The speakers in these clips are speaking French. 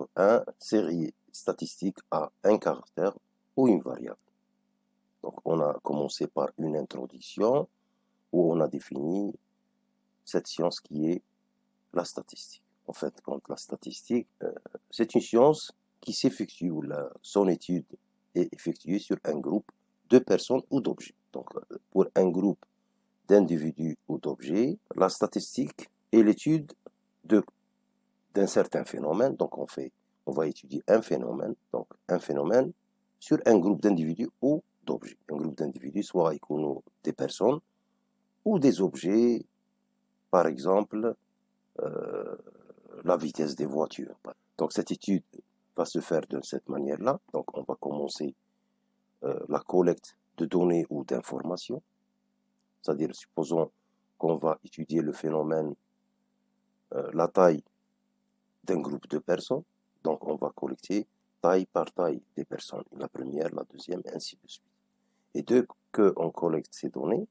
entre un série statistique à un caractère ou une variable. Donc, on a commencé par une introduction où on a défini cette science qui est la statistique. En fait, quand la statistique, c'est une science qui s'effectue, où son étude est effectuée sur un groupe de personnes ou d'objets. Donc, pour un groupe d'individus ou d'objets, la statistique est l'étude d'un certain phénomène. Donc, on va étudier un phénomène, sur un groupe d'individus ou d'objets. Un groupe d'individus, soit des personnes ou des objets, par exemple, la vitesse des voitures. Donc, cette étude va se faire de cette manière-là. Donc, on va commencer la collecte de données ou d'informations. C'est-à-dire, supposons qu'on va étudier le phénomène, la taille d'un groupe de personnes. Donc, on va collecter taille par taille des personnes. La première, la deuxième, ainsi de suite. Et dès qu'on collecte ces données,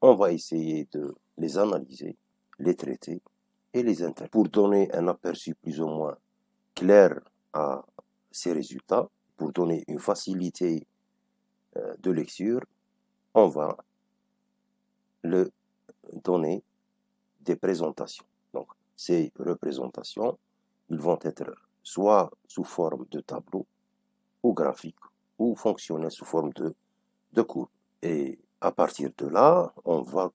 on va essayer de les analyser, les traiter et les intégrer pour donner un aperçu plus ou moins clair à ces résultats, pour donner une facilité de lecture. On va le donner des présentations. Donc, ces représentations, ils vont être soit sous forme de tableau ou graphique, ou fonctionner sous forme de courbe. Et à partir de là, on va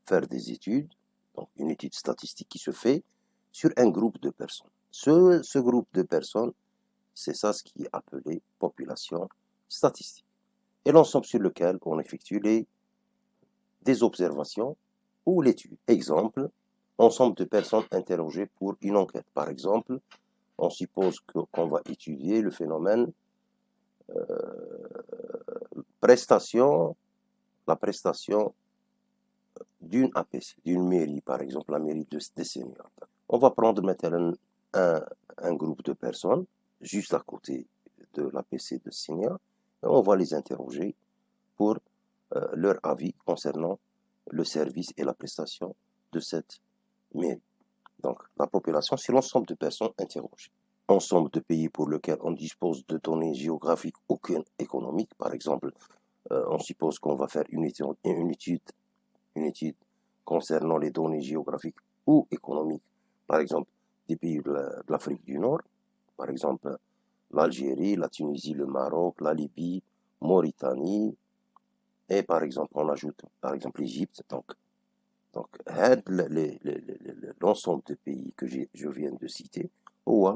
faire des études, donc une étude statistique qui se fait sur un groupe de personnes. Ce groupe de personnes, c'est ça ce qui est appelé population statistique. Et l'ensemble sur lequel on effectue des observations ou l'étude. Exemple, ensemble de personnes interrogées pour une enquête. Par exemple, on suppose qu'on va étudier le phénomène la prestation d'une APC, d'une mairie, par exemple la mairie de seniors. On va prendre maintenant un groupe de personnes juste à côté de l'APC de seniors et on va les interroger pour leur avis concernant le service et la prestation de cette mairie. Donc, la population, c'est l'ensemble de personnes interrogées. Ensemble de pays pour lequel on dispose de données géographiques ou économiques. Par exemple, on suppose qu'on va faire une étude concernant les données géographiques ou économiques. Par exemple, des pays de l'Afrique du Nord. Par exemple, l'Algérie, la Tunisie, le Maroc, la Libye, Mauritanie. Et par exemple, on ajoute par exemple l'Égypte. Donc l'ensemble des pays que je viens de citer, ou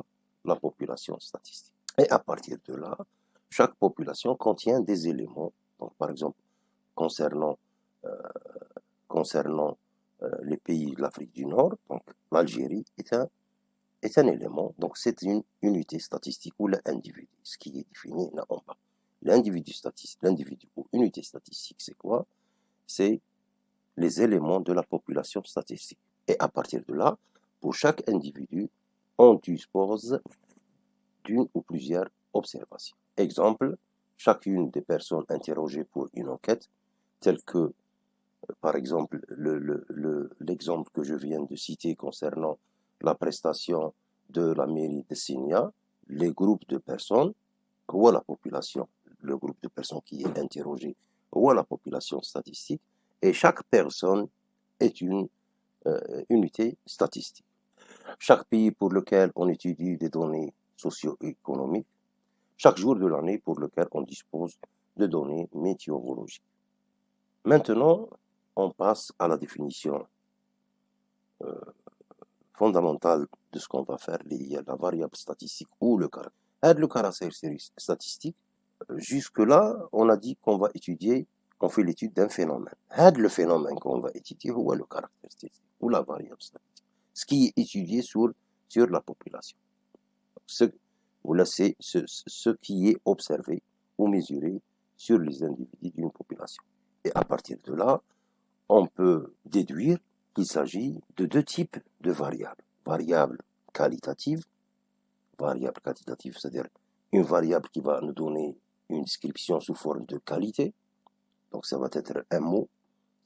la population statistique. Et à partir de là, chaque population contient des éléments. Donc, par exemple, concernant les pays de l'Afrique du Nord, donc l'Algérie est un élément. Donc, c'est une unité statistique ou l'individu, ce qui est défini là en bas. L'individu ou unité statistique, c'est quoi? C'est les éléments de la population statistique. Et à partir de là, pour chaque individu, on dispose d'une ou plusieurs observations. Exemple, chacune des personnes interrogées pour une enquête, telle que, par exemple, l'exemple que je viens de citer concernant la prestation de la mairie de Signa, les groupes de personnes, ou la population, le groupe de personnes qui est interrogé, ou la population statistique, et chaque personne est une unité statistique. Chaque pays pour lequel on étudie des données socio-économiques, chaque jour de l'année pour lequel on dispose de données météorologiques. Maintenant, on passe à la définition fondamentale de ce qu'on va faire, liée à la variable statistique ou le caractère. Le caractère statistique, jusque-là, on a dit qu'on fait l'étude d'un phénomène. Le phénomène qu'on va étudier, ou le caractère statistique, ou la variable statistique. Ce qui est étudié sur la population. C'est ce qui est observé ou mesuré sur les individus d'une population. Et à partir de là, on peut déduire qu'il s'agit de deux types de variables. Variable qualitative, c'est-à-dire une variable qui va nous donner une description sous forme de qualité. Donc ça va être un mot,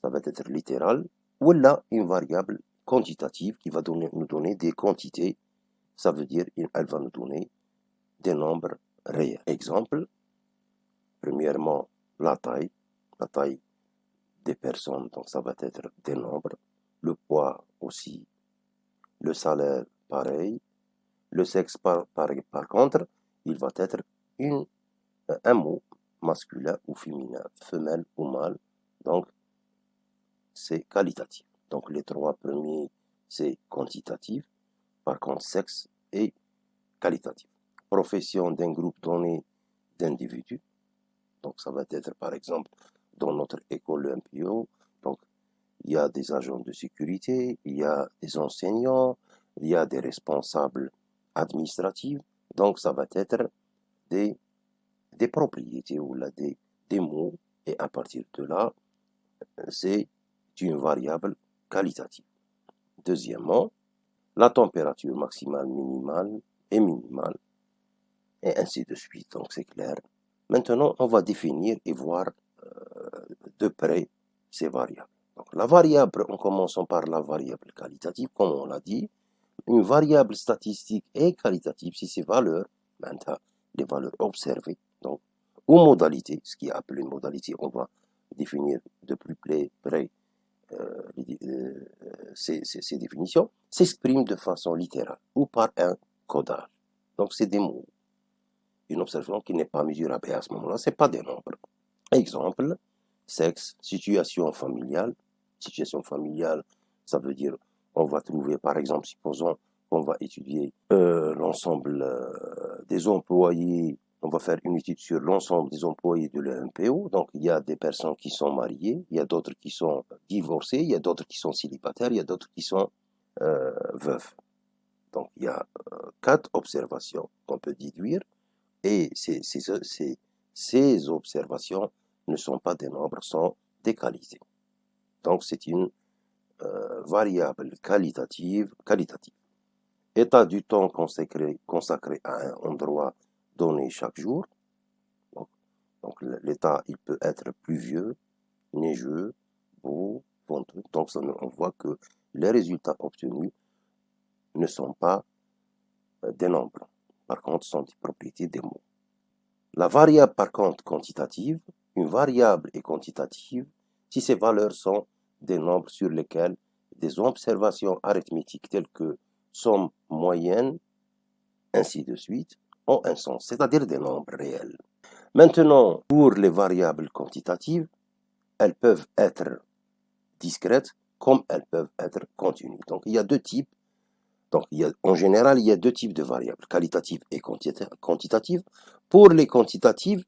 ça va être littéral. Ou là, une variable quantitative qui va nous donner des quantités, ça veut dire qu'elle va nous donner des nombres réels. Exemple, premièrement, la taille des personnes, donc ça va être des nombres, le poids aussi, le salaire pareil, le sexe par contre, il va être un mot masculin ou féminin, femelle ou mâle, donc c'est qualitatif. Donc les trois premiers, c'est quantitatif, par contre sexe et qualitatif. Profession d'un groupe donné d'individus, donc ça va être par exemple dans notre école le MPO, donc il y a des agents de sécurité, il y a des enseignants, il y a des responsables administratifs, donc ça va être des propriétés ou là, des mots, et à partir de là, c'est une variable qualitative. Deuxièmement, la température maximale, minimale et minimale, et ainsi de suite, donc c'est clair. Maintenant, on va définir et voir de près ces variables. Donc, la variable, en commençant par la variable qualitative, comme on l'a dit, une variable statistique et qualitative, si ces valeurs, maintenant, les valeurs observées, donc, ou modalités, ce qui est appelé modalité, on va définir de plus près ces définitions, s'expriment de façon littérale ou par un codage. Donc, c'est des mots. Une observation qui n'est pas mesurable, et à ce moment-là, ce n'est pas des nombres. Exemple, sexe, situation familiale. Situation familiale, ça veut dire, on va trouver, par exemple, supposons qu'on va étudier l'ensemble des employés, on va faire une étude sur l'ensemble des employés de l'EMPO. Donc, il y a des personnes qui sont mariées, il y a d'autres qui sont divorcées, il y a d'autres qui sont célibataires, il y a d'autres qui sont veufs. Donc, il y a 4 observations qu'on peut déduire, et ces observations ne sont pas des nombres, sont des qualités. Donc, c'est une variable qualitative. État du temps consacré à un endroit donné chaque jour. Donc l'état, il peut être pluvieux, neigeux, beau, venteux. Donc, on voit que les résultats obtenus ne sont pas des nombres. Par contre, sont des propriétés des mots. La variable, par contre, quantitative, une variable est quantitative si ces valeurs sont des nombres sur lesquels des observations arithmétiques telles que somme, moyenne, ainsi de suite, ont un sens, c'est-à-dire des nombres réels. Maintenant, pour les variables quantitatives, elles peuvent être discrètes comme elles peuvent être continues. Donc, il y a deux types. Donc, en général, il y a deux types de variables, qualitatives et quantitatives. Pour les quantitatives,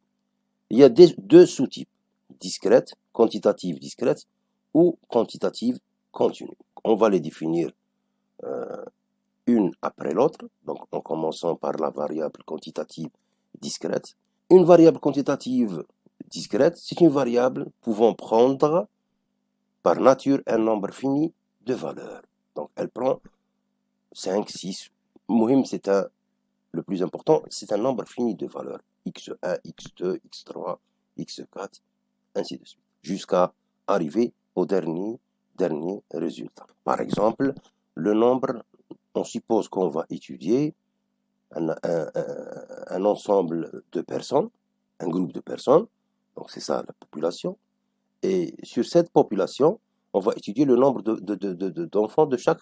il y a deux sous-types, discrètes, quantitatives discrètes ou quantitatives continues. On va les définir une après l'autre, donc en commençant par la variable quantitative discrète. Une variable quantitative discrète, c'est une variable pouvant prendre par nature un nombre fini de valeurs. Donc elle prend 5, 6, Mohim, le plus important, c'est un nombre fini de valeurs, x1, x2, x3, x4, ainsi de suite, jusqu'à arriver au dernier résultat. Par exemple, le nombre, on suppose qu'on va étudier un ensemble de personnes, un groupe de personnes, donc c'est ça la population, et sur cette population, on va étudier le nombre d'enfants de chaque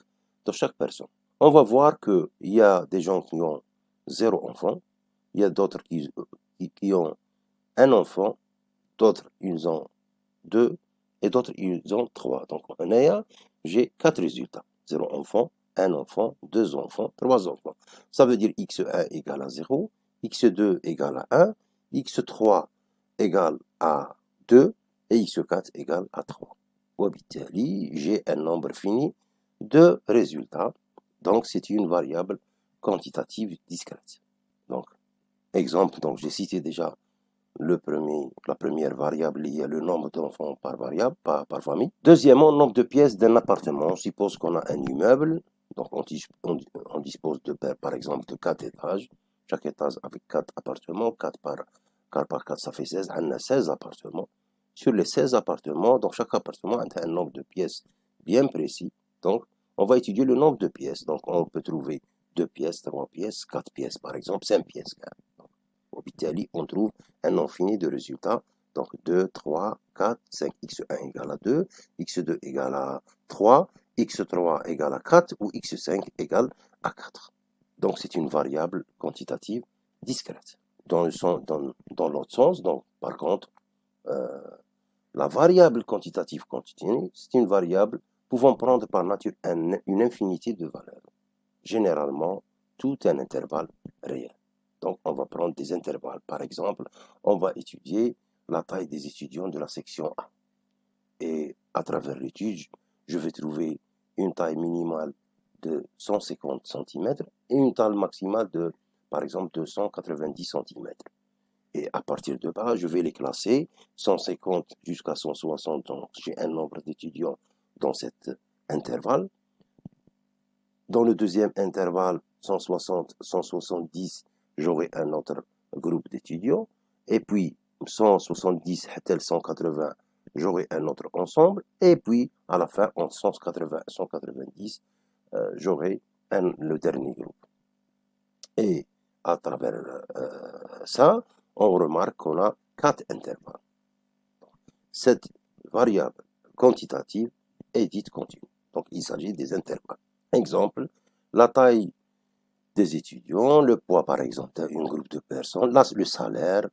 personne. On va voir qu'il y a des gens qui ont 0 enfant, il y a d'autres qui ont un enfant, d'autres ils ont 2, et d'autres ils ont 3. Donc j'ai 4 résultats. 0 enfant, 1 enfant, 2 enfants, 3 enfants. Ça veut dire x1 égale à 0, x2 égale à 1, x3 égale à 2, et x4 égale à 3. وبالتالي, j'ai un nombre fini de résultats. Donc, c'est une variable quantitative discrète. Donc, exemple, donc j'ai cité déjà la première variable liée le nombre d'enfants par variable, par famille. Deuxièmement, nombre de pièces d'un appartement. On suppose qu'on a un immeuble, donc on dispose par exemple de 4 étages. Chaque étage avec 4 appartements, 4 par 4, ça fait 16. On a 16 appartements. Sur les 16 appartements, donc chaque appartement a un nombre de pièces bien précis. Donc, on va étudier le nombre de pièces. Donc, on peut trouver 2 pièces, 3 pièces, 4 pièces par exemple, 5 pièces. Au Bitali, on trouve un nombre fini de résultats. Donc 2, 3, 4, 5, x1 égale à 2, x2 égale à 3, x3 égale à 4 ou x5 égale à 4. Donc c'est une variable quantitative discrète. Dans l'autre sens, donc, par contre, la variable quantitative continue, c'est une variable pouvant prendre par nature une infinité de valeurs. Généralement, tout un intervalle réel. Donc, on va prendre des intervalles. Par exemple, on va étudier la taille des étudiants de la section A. Et à travers l'étude, je vais trouver une taille minimale de 150 cm et une taille maximale de, par exemple, 290 cm. Et à partir de là, je vais les classer, 150 jusqu'à 160, donc j'ai un nombre d'étudiants dans cet intervalle. Dans le deuxième intervalle, 160, 170, j'aurai un autre groupe d'étudiants. Et puis, 170, 180, j'aurai un autre ensemble. Et puis, à la fin, entre 180 et 190, j'aurai le dernier groupe. Et à travers ça, on remarque qu'on a 4 intervalles. Cette variable quantitative est dite continue. Donc, il s'agit des intervalles. Exemple, la taille des étudiants, le poids par exemple d'un groupe de personnes, là, le salaire,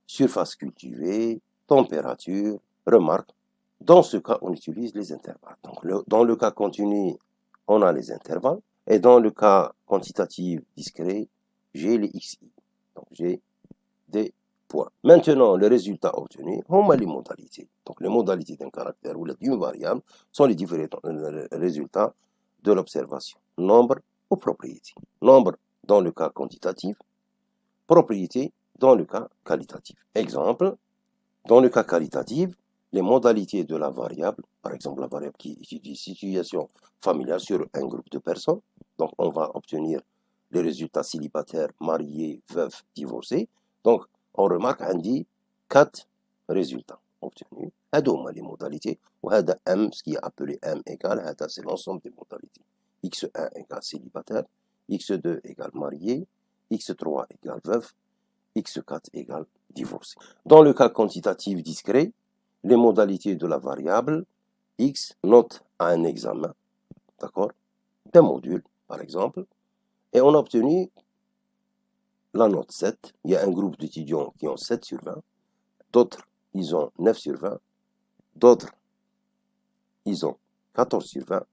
surface cultivée, température, remarque. Dans ce cas, on utilise les intervalles. Donc, dans le cas continu, on a les intervalles. Et dans le cas quantitatif discret, j'ai les xi. Donc, j'ai des points. Maintenant, les résultats obtenus, on a les modalités. Donc, les modalités d'un caractère ou d'une variable sont les différents résultats de l'observation. Nombre ou propriété. Nombre dans le cas quantitatif, propriété dans le cas qualitatif. Exemple, dans le cas qualitatif, les modalités de la variable, par exemple la variable qui étudie situation familiale sur un groupe de personnes, donc on va obtenir les résultats célibataires, mariés, veufs, divorcés. Donc on remarque qu'on dit 4 résultats obtenus. هذوما les modalités, وهذا M, ce qui est appelé M égale, هذا c'est l'ensemble des modalités. X1 égale célibataire, X2 égale marié, X3 égale veuf, X4 égale divorcé. Dans le cas quantitatif discret, les modalités de la variable X note à un examen, d'accord, d'un module, par exemple, et on a obtenu la note 7. Il y a un groupe d'étudiants qui ont 7 sur 20, d'autres, ils ont 9 sur 20, d'autres, ils ont 14 sur 20,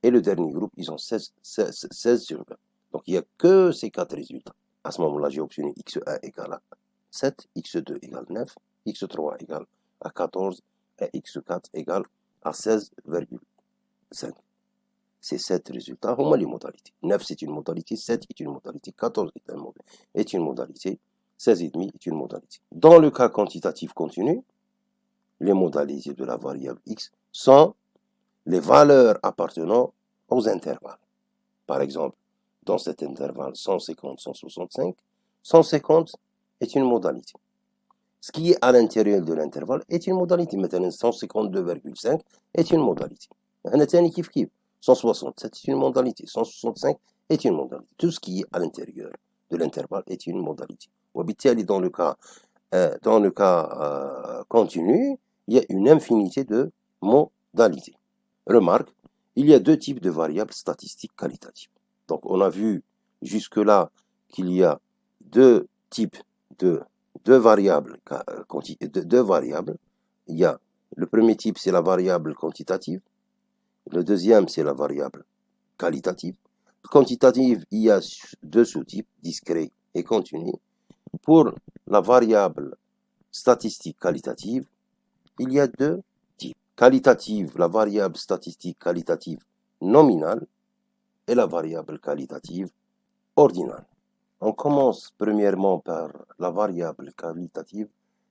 et le dernier groupe, ils ont 16 sur 20. Donc, il n'y a que ces 4 résultats. À ce moment-là, j'ai obtenu X1 égale à 7, X2 égale 9, X3 égale à 14 et X4 égale à 16,5. Ces 7 résultats ont les modalités. 9 c'est une modalité, 7 est une modalité, 14 est une modalité, 16,5 est une modalité. Dans le cas quantitatif continu, les modalités de la variable X sont les valeurs appartenant aux intervalles. Par exemple, dans cet intervalle 150-165, 150 est une modalité. Ce qui est à l'intérieur de l'intervalle est une modalité. Maintenant, 152,5 est une modalité. 167 est une modalité. 165 est une modalité. Tout ce qui est à l'intérieur de l'intervalle est une modalité. Dans le cas continu, il y a une infinité de modalités. Remarque, il y a 2 types de variables statistiques qualitatives. Donc, on a vu jusque-là qu'il y a 2 types de variables. Il y a le premier type, c'est la variable quantitative. Le deuxième, c'est la variable qualitative. Quantitative, il y a 2 sous-types, discret et continu. Pour la variable statistique qualitative, il y a 2 types. Qualitative, la variable statistique qualitative nominale et la variable qualitative ordinale. On commence premièrement par la variable qualitative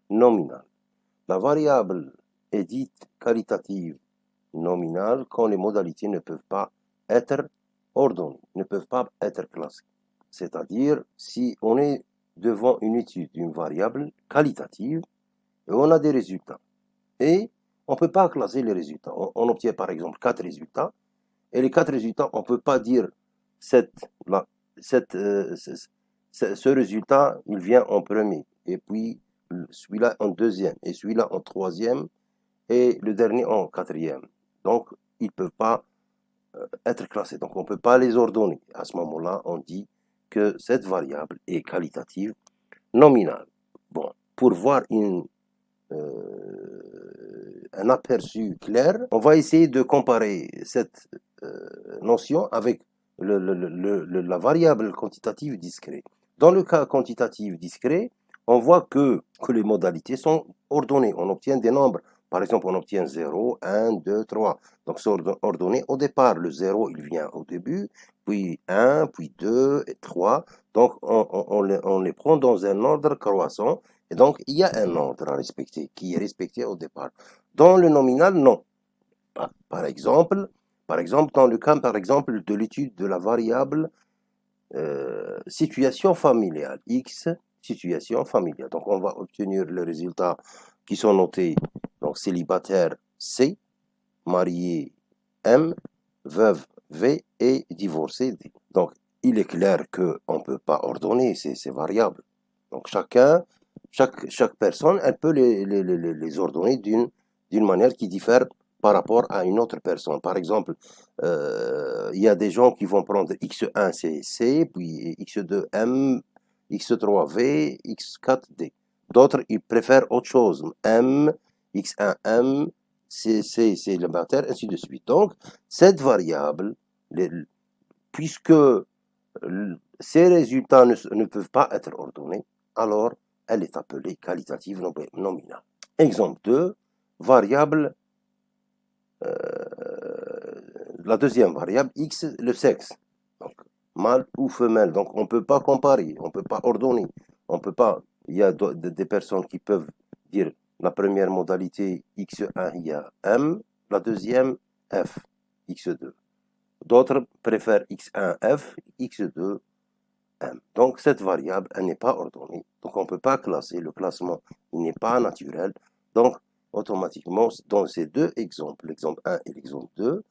nominale. La variable est dite qualitative nominale quand les modalités ne peuvent pas être ordonnées, ne peuvent pas être classées. C'est-à-dire, si on est devant une étude d'une variable qualitative, et on a des résultats, et on ne peut pas classer les résultats. On obtient par exemple 4 résultats, et les 4 résultats, on ne peut pas dire cette ce résultat, il vient en premier, et puis celui-là en deuxième, et celui-là en troisième, et le dernier en quatrième. Donc, ils ne peuvent pas être classés. Donc, on ne peut pas les ordonner. À ce moment-là, on dit que cette variable est qualitative nominale. Bon, pour voir un aperçu clair, on va essayer de comparer cette notion avec la variable quantitative discret. Dans le cas quantitatif discret, on voit que les modalités sont ordonnées. On obtient des nombres. Par exemple, on obtient 0, 1, 2, 3. Donc, c'est ordonné au départ. Le 0, il vient au début, puis 1, puis 2, et 3. Donc, on les prend dans un ordre croissant. Et donc, il y a un ordre à respecter, qui est respecté au départ. Dans le nominal, non. Par exemple, dans le cas, par exemple, de l'étude de la variable situation familiale, X, situation familiale. Donc, on va obtenir les résultats qui sont notés. Donc, célibataire C, marié M, veuve V et divorcé D. Donc, il est clair qu'on ne peut pas ordonner ces variables. Donc, chaque personne, elle peut les ordonner d'une manière qui diffère par rapport à une autre personne. Par exemple, il y a des gens qui vont prendre X1 C, puis X2 M, X3 V, X4 D. D'autres, ils préfèrent autre chose. M, X1 M, C célibataire, ainsi de suite. Donc, cette variable, puisque ces résultats ne peuvent pas être ordonnés, alors elle est appelée qualitative nominale. Exemple 2, variable, la deuxième variable, X, le sexe. Donc, mâle ou femelle. Donc, on ne peut pas comparer, on ne peut pas ordonner. On peut pas. Il y a des personnes qui peuvent dire la première modalité X1, il y a M, la deuxième F, X2. D'autres préfèrent X1, F, X2, M. Donc, cette variable, elle n'est pas ordonnée. Donc, on ne peut pas classer. Le classement, il n'est pas naturel. Donc, automatiquement, dans ces deux exemples, l'exemple 1 et l'exemple 2,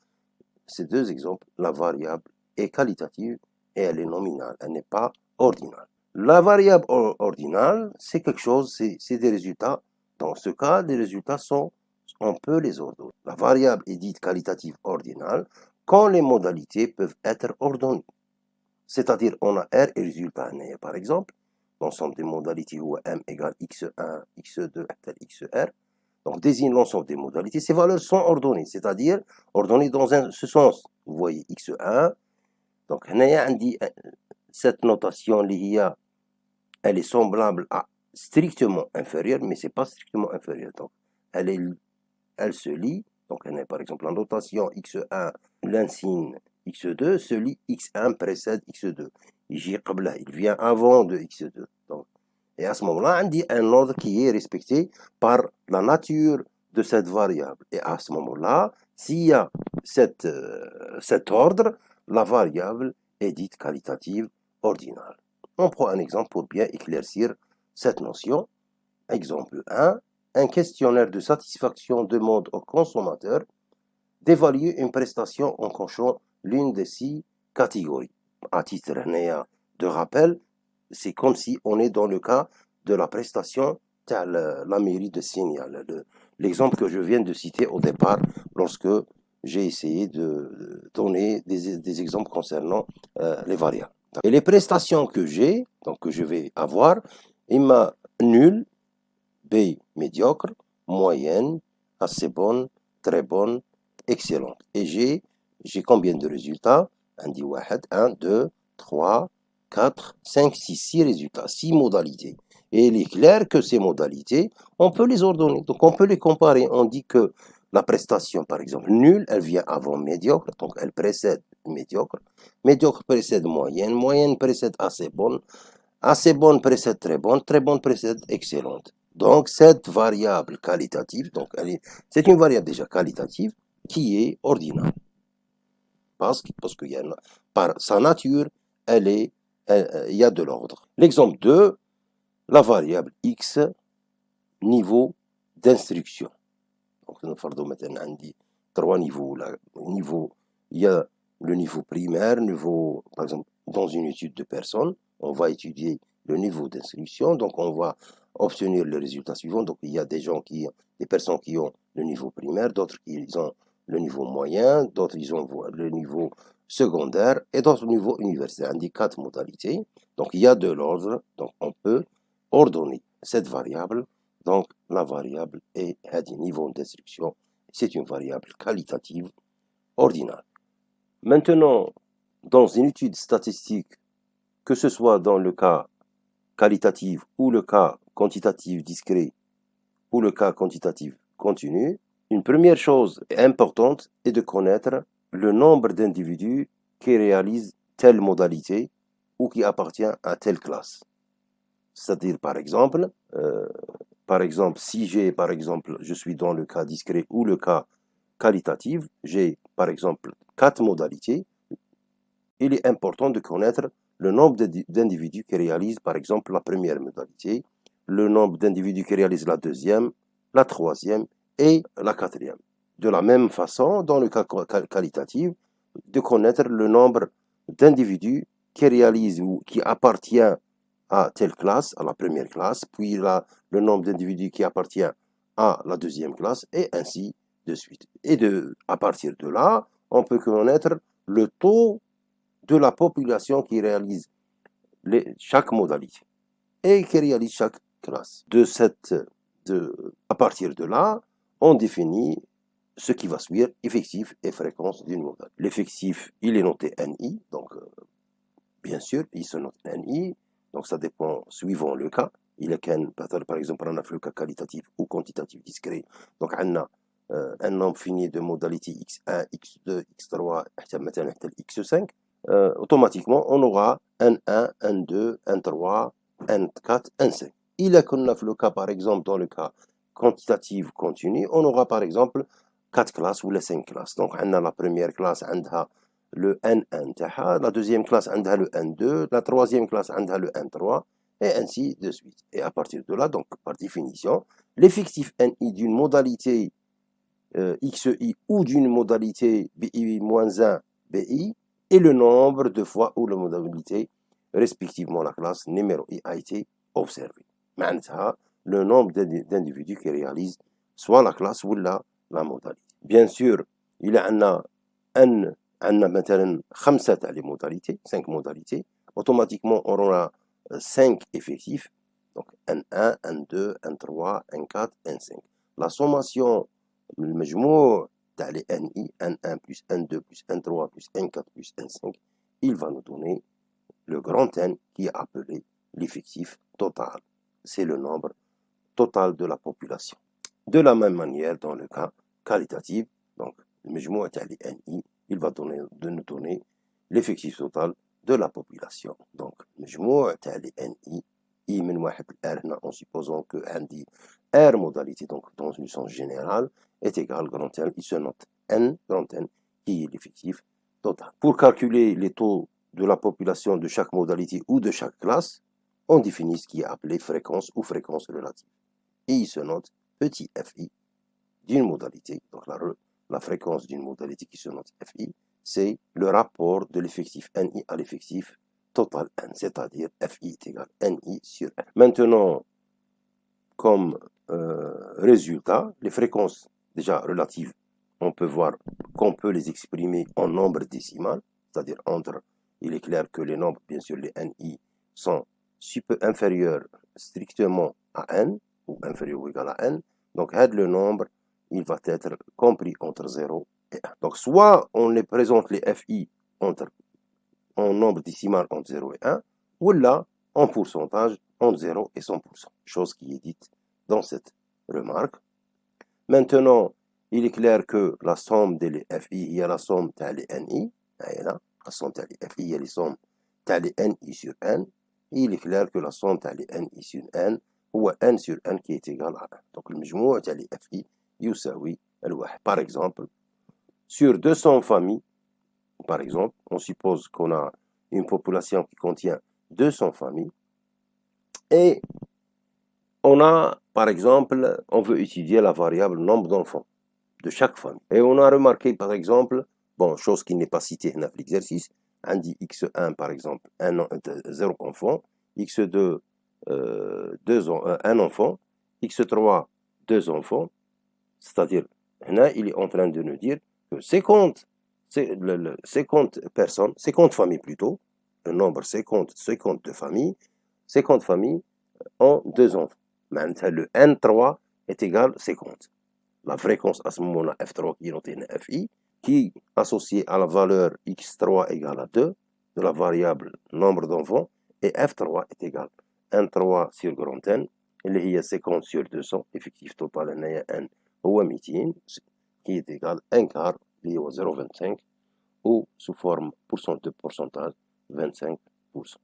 ces deux exemples, la variable est qualitative et elle est nominale. Elle n'est pas ordinale. La variable ordinale, c'est quelque chose, c'est des résultats. Dans ce cas, les résultats sont, on peut les ordonner. La variable est dite qualitative ordinale quand les modalités peuvent être ordonnées. C'est-à-dire, on a R et résultat N. Par exemple, l'ensemble des modalités où M égale X1, X2, XR. Donc, désigne l'ensemble des modalités. Ces valeurs sont ordonnées, c'est-à-dire ordonnées dans ce sens. Vous voyez X1. Donc, cette notation, l'IA, elle est semblable à strictement inférieure, mais ce n'est pas strictement inférieur. Donc, elle se lit. Donc, par exemple, la notation X1, l'insigne X2 se lit X1 précède X2. Il vient avant de X2. Donc, et à ce moment-là, on dit un ordre qui est respecté par la nature de cette variable. Et à ce moment-là, s'il y a cet ordre, la variable est dite qualitative ordinale. On prend un exemple pour bien éclaircir cette notion. Exemple 1. Un questionnaire de satisfaction demande au consommateur d'évaluer une prestation en cochant l'une des 6 catégories. À titre de rappel, c'est comme si on est dans le cas de la prestation à la mairie de Signal. L'exemple que je viens de citer au départ lorsque j'ai essayé de donner des exemples concernant les variables. Et les prestations que j'ai, donc que je vais avoir, il m'a nul, B médiocre, moyenne, assez bonne, très bonne, excellente. Et j'ai combien de résultats? 1, 2, 3, 4, 5, 6, 6 résultats, 6 modalités. Et il est clair que ces modalités, on peut les ordonner. Donc on peut les comparer. On dit que la prestation, par exemple, nulle, elle vient avant médiocre, donc elle précède médiocre. Médiocre précède moyenne, moyenne précède assez bonne précède très bonne précède excellente. Donc cette variable qualitative, c'est une variable déjà qualitative qui est ordinale. Parce qu'il y a par sa nature, il y a de l'ordre. L'exemple 2, la variable X, niveau d'instruction. Donc, nous avons maintenant 3 niveaux. Il y a le niveau primaire, par exemple, dans une étude de personnes, on va étudier le niveau d'instruction, donc on va obtenir le résultat suivant. Donc il y a des personnes qui ont le niveau primaire, d'autres qui ont le niveau moyen, d'autres ils ont le niveau secondaire et d'autres niveau universitaire. On dit 4 modalités. Donc il y a de l'ordre, donc on peut ordonner cette variable. Donc la variable est à des niveaux d'instruction. C'est une variable qualitative ordinale. Maintenant, dans une étude statistique, que ce soit dans le cas qualitatif ou le cas quantitatif discret ou le cas quantitatif continu, une première chose importante est de connaître le nombre d'individus qui réalisent telle modalité ou qui appartient à telle classe. C'est-à-dire, par exemple, si je suis dans le cas discret ou le cas qualitatif, j'ai, par exemple, 4 modalités. Il est important de connaître le nombre d'individus qui réalisent, par exemple, la première modalité, le nombre d'individus qui réalisent la deuxième, la troisième et la quatrième. De la même façon, dans le cas qualitatif, de connaître le nombre d'individus qui réalisent ou qui appartient à telle classe, à la première classe, puis le nombre d'individus qui appartient à la deuxième classe, et ainsi de suite. Et à partir de là, on peut connaître le taux de la population qui réalise chaque modalité et qui réalise chaque classe. À partir de là, on définit ce qui va suivre, effectif et fréquence d'une modalité. L'effectif, il est noté NI, donc bien sûr, il se note NI, donc ça dépend suivant le cas. Il est par exemple, on a le cas qualitatif ou quantitatif discret. Donc, on a un nombre fini de modalités X1, X2, X3, X5. Automatiquement, on aura N1, N2, N3, N4, N5. Il est qu'on a le cas, par exemple, dans le cas quantitatif continu, on aura par exemple 4 classes ou les 5 classes. Donc, on a la première classe, on a le N1, la deuxième classe, on a le N2, la troisième classe, on a le N3, et ainsi de suite. Et à partir de là, donc, par définition, l'effectif NI d'une modalité XI ou d'une modalité BI-1 BI et le nombre de fois où la modalité, respectivement la classe numéro I, a été observée. معناتها le nombre d'individus qui réalisent soit la classe ou la modalité. Bien sûr, il y a مثلا 5 تاع les modalités, 5 modalités. Automatiquement, on aura 5 effectifs. Donc, N1, N2, N3, N4, N5. La sommation المجموع تاع les NI, N1 plus N2 plus N3 plus N4 plus N5, il va nous donner le grand N qui est appelé l'effectif total. C'est le nombre total de la population. De la même manière, dans le cas qualitatif, donc le مجموع تاع les NI, il va nous donner l'effectif total de la population. Donc, مجموع تاع les NI, I من 1 ل R هنا, en supposant que عندي R modalité, donc dans une sens générale, est égal grand N, il se note N, grand N, qui est l'effectif total. Pour calculer les taux de la population de chaque modalité ou de chaque classe, on définit ce qui est appelé fréquence ou fréquence relative. Et il se note petit fi d'une modalité, donc la fréquence d'une modalité qui se note fi, c'est le rapport de l'effectif NI à l'effectif total N, c'est-à-dire fi est égal NI sur R. Maintenant, comme résultat, les fréquences déjà relatives, on peut voir qu'on peut les exprimer en nombre décimal, c'est-à-dire il est clair que les nombres, bien sûr, les NI, sont inférieurs strictement à N, ou inférieur ou égal à N. Donc, le nombre, il va être compris entre 0 et 1. Donc, soit on les présente les FI en nombre décimal entre 0 et 1, ou là, en pourcentage entre 0 et 100%, chose qui est dite dans cette remarque. Maintenant, il est clair que la somme des FI, il y a la somme des NI, la somme des FI, il y a la somme des NI sur N, et il est clair que la somme des NI sur N, ou N sur N qui est égal à 1. Donc, le مجموع des FI, يساوي الواحد. Par exemple, sur 200 familles, par exemple, on suppose qu'on a une population qui contient 200 familles, et on a, par exemple, on veut étudier la variable nombre d'enfants de chaque famille. Et on a remarqué, par exemple, Bon, chose qui n'est pas citée dans l'exercice. On dit x1 par exemple, 0 enfant, x2, 1 enfant, x3, 2 enfants. C'est-à-dire, là, il est en train de nous dire que 50 personnes, 50 familles plutôt, le nombre 50 de familles, 50 familles ont 2 enfants. Maintenant, le N3 est égal à 50. La fréquence à ce moment-là, F3 qui est notée FI, qui associée à la valeur x3 égale à 2 de la variable nombre d'enfants, et F3 est égal à N3 sur grand N, اللي هي 50 sur 200, effectif total هنايا N هو 200, qui est égal à 1 quart, اللي هو 0,25, ou sous forme de pourcentage 25%.